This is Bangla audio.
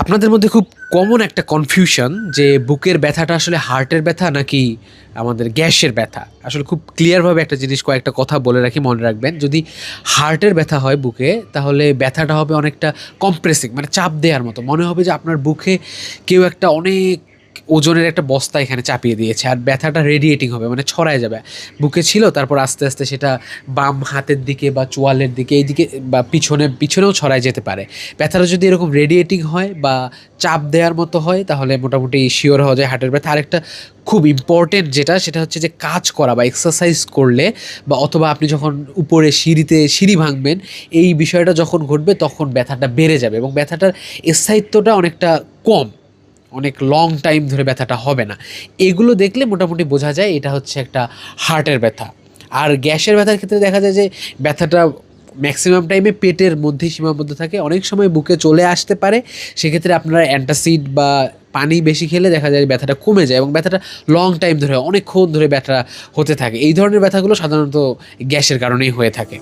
আপনাদের মধ্যে খুব কমন একটা কনফিউশন যে বুকের ব্যথাটা আসলে হার্টের ব্যথা নাকি আমাদের গ্যাসের ব্যথা। আসলে খুব ক্লিয়ারভাবে একটা জিনিস কয়েকটা কথা বলে রাখি, মনে রাখবেন। যদি হার্টের ব্যথা হয় বুকে, তাহলে ব্যথাটা হবে অনেকটা কম্প্রেসিং, মানে চাপ দেওয়ার মতো। মনে হবে যে আপনার বুকে কেউ একটা অনেক ওজনের একটা বস্তা এখানে চাপিয়ে দিয়েছে, আর ব্যথাটা রেডিয়েটিং হবে, মানে ছড়ায় যাবে। বুকে ছিল, তারপর আস্তে আস্তে সেটা বাম হাতের দিকে বা চোয়ালের দিকে, এইদিকে বা পিছনেও ছড়ায় যেতে পারে। ব্যথাটা যদি এরকম রেডিয়েটিং হয় বা চাপ দেওয়ার মতো হয়, তাহলে মোটামুটি শিওর হওয়া যায় হার্টের ব্যথা। আরেকটা খুব ইম্পর্টেন্ট যেটা, সেটা হচ্ছে যে কাজ করা বা এক্সারসাইজ করলে, বা অথবা আপনি যখন উপরে সিঁড়ি ভাঙবেন, এই বিষয়টা যখন ঘটবে তখন ব্যথাটা বেড়ে যাবে এবং ব্যথাটার স্থায়িত্বটা অনেকটা কম, অনেক লং টাইম ধরে ব্যথাটা হবে না। এগুলো দেখলে মোটামুটি বোঝা যায় এটা হচ্ছে একটা হার্টের ব্যথা। আর গ্যাসের ব্যথার ক্ষেত্রে দেখা যায় যে ব্যথাটা ম্যাক্সিমাম টাইমে পেটের মধ্যেই সীমাবদ্ধ থাকে, অনেক সময় বুকে চলে আসতে পারে। সেক্ষেত্রে আপনারা অ্যান্টাসিড বা পানি বেশি খেলে দেখা যায় ব্যথাটা কমে যায় এবং ব্যথাটা লং টাইম ধরে, অনেকক্ষণ ধরে ব্যথা হতে থাকে। এই ধরনের ব্যথাগুলো সাধারণত গ্যাসের কারণেই হয়ে থাকে।